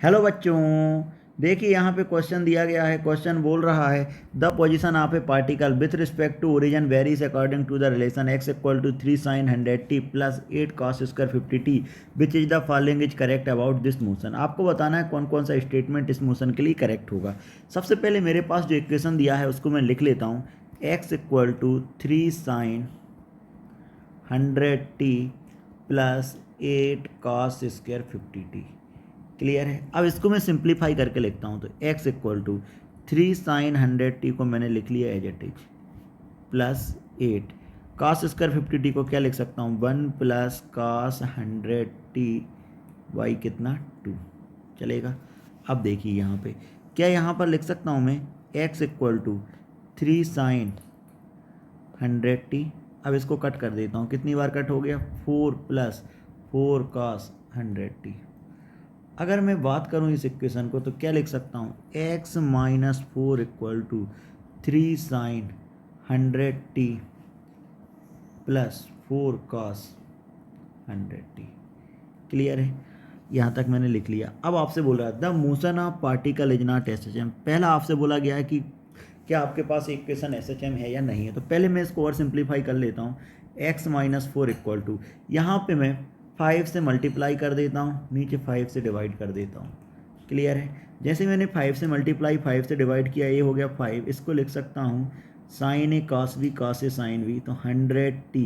Hello बच्चों, देखिए यहाँ पे क्वेश्चन दिया गया है। क्वेश्चन बोल रहा है the position of a particle with respect to origin varies according to the relation x equal to 3 sine 100t plus 8 cos square 50t which is the following is correct about this motion. आपको बताना है कौन कौन सा statement इस motion के लिए correct होगा। सबसे पहले मेरे पास जो इक्वेशन दिया है उसको मैं लिख लेता हूँ। x equal to 3 sine 100t plus 8 cos square 50t। Clear है। अब इसको मैं सिंप्लीफाई करके लिखता हूँ तो x equal to 3 sine 100t को मैंने लिख लिया as it is plus 8 cos square 50t को क्या लिख सकता हूँ 1 प्लस कॉस 100t वाई कितना 2 चलेगा। अब देखिए यहाँ पे क्या यहाँ पर लिख सकता हूँ मैं x equal to 3 sine 100t। अब इसको कट कर देता हूँ, कितनी बार कट हो गया 4 प्लस 4 कॉस 100t। अगर मैं बात करूं इस इक्वेशन को तो क्या लिख सकता हूं x minus 4 equal to 3 sine 100t plus 4 cos 100t। Clear है, यहाँ तक मैंने लिख लिया। अब आपसे बोल रहा है the motion of particle is not SHM। पहला आपसे बोला गया है कि क्या आपके पास इक्वेशन SHM है या नहीं है। तो पहले मैं इसको और सिंप्लीफाई कर लेता हूँ। x माइनस 4 इक्वल टू यहाँ पे मैं 5 से मल्टीप्लाई कर देता हूँ, नीचे 5 से डिवाइड कर देता हूँ। क्लियर है। जैसे मैंने 5 से मल्टीप्लाई 5 से डिवाइड किया, ये हो गया 5। इसको लिख सकता हूँ sign A cos B cos A sine B, तो 100t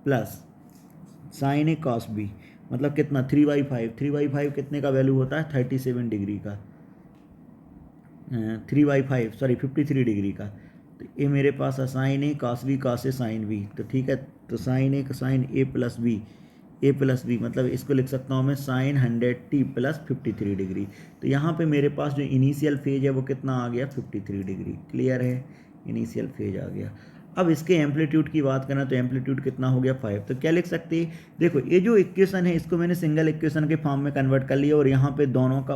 प्लस साइन ए कॉस बी मतलब कितना 3/5। 3/5 कितने का वैल्यू होता है 37 डिग्री का, 3/5 सॉरी 53 डिग्री का। तो ये मेरे पास है sign A cos B cos A sine B, तो ठीक है। तो साइन ए साइन ए प्लस बी मतलब इसको लिख सकता हूँ मैं साइन 100t प्लस 53 डिग्री। तो यहाँ पे मेरे पास जो इनिशियल फेज है वो कितना आ गया 53 डिग्री। क्लियर है, इनिशियल फेज आ गया। अब इसके एम्पलीट्यूड की बात करें तो एम्पलीट्यूड कितना हो गया 5। तो क्या लिख सकते हैं, देखो ये जो इक्वेशन है इसको मैंने सिंगल इक्वेशन के फॉर्म में कन्वर्ट कर लिया और यहाँ पे दोनों का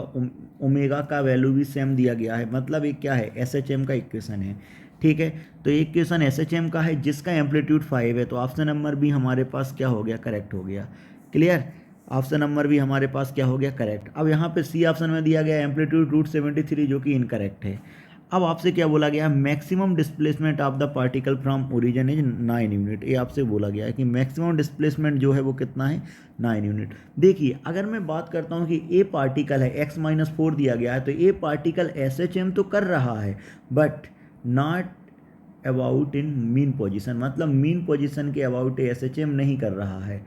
ओमेगा का वैल्यू भी सेम दिया गया है। मतलब ये क्या है SHM का इक्वेशन है। ठीक है, तो एक क्वेश्चन SHM का है जिसका एम्पलीट्यूड 5 है। तो ऑप्शन नंबर भी हमारे पास क्या हो गया करेक्ट हो गया। क्लियर, ऑप्शन नंबर भी हमारे पास क्या हो गया करेक्ट। अब यहाँ पे सी ऑप्शन में दिया गया एम्पलीट्यूड √73 जो कि इनकरेक्ट है। अब आपसे क्या बोला गया maximum displacement of the particle from origin is 9 unit. ये आपसे बोला गया है कि मैक्सिमम डिस्प्लेसमेंट जो है वो कितना है 9 यूनिट। देखिए अगर मैं बात करता हूँ कि ए पार्टिकल है x माइनस 4 दिया गया है, तो ए पार्टिकल SHM तो कर रहा है but not about in mean position, मतलब मीन पोजीशन के अबाउट SHM नहीं कर रहा है।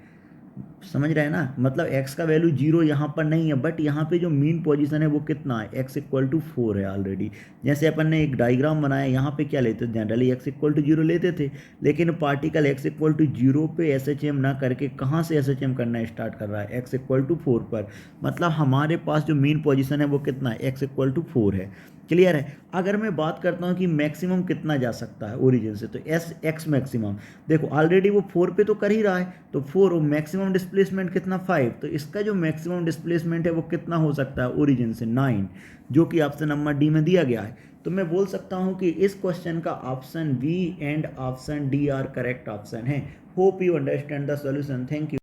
समझ रहे हैं ना, मतलब x का वैल्यू 0 यहाँ पर नहीं है बट यहाँ पे जो मीन पोजीशन है वो कितना है x इक्वल टू 4 है ऑलरेडी। जैसे अपन ने एक डायग्राम बनाया, यहाँ पे क्या लेते थे जनरली x इक्वल टू 0 लेते थे, लेकिन पार्टिकल x इक्वल टू 0 पे SHM ना करके कहाँ से SHM करना स्टार्ट कर रहा है x इक्वल टू 4 पर। मतलब हमारे पास जो मीन पोजीशन है वो कितना है x इक्वल टू 4 है। क्लियर है। अगर मैं बात करता हूँ कि मैक्सिमम कितना जा सकता है ओरिजिन से, तो x मैक्सिमम देखो ऑलरेडी वो 4 पे तो कर ही रहा है, तो 4 और मैक्सिमम डिस्प्लेसमेंट कितना 5, तो इसका जो मैक्सिमम डिस्प्लेसमेंट है वो कितना हो सकता है ओरिजिन से 9, जो कि ऑप्शन नंबर डी में दिया गया है। तो मैं बोल सकता हूँ कि इस क्वेश्चन का option B and option D are correct option है। Hope you understand the solution. Thank you.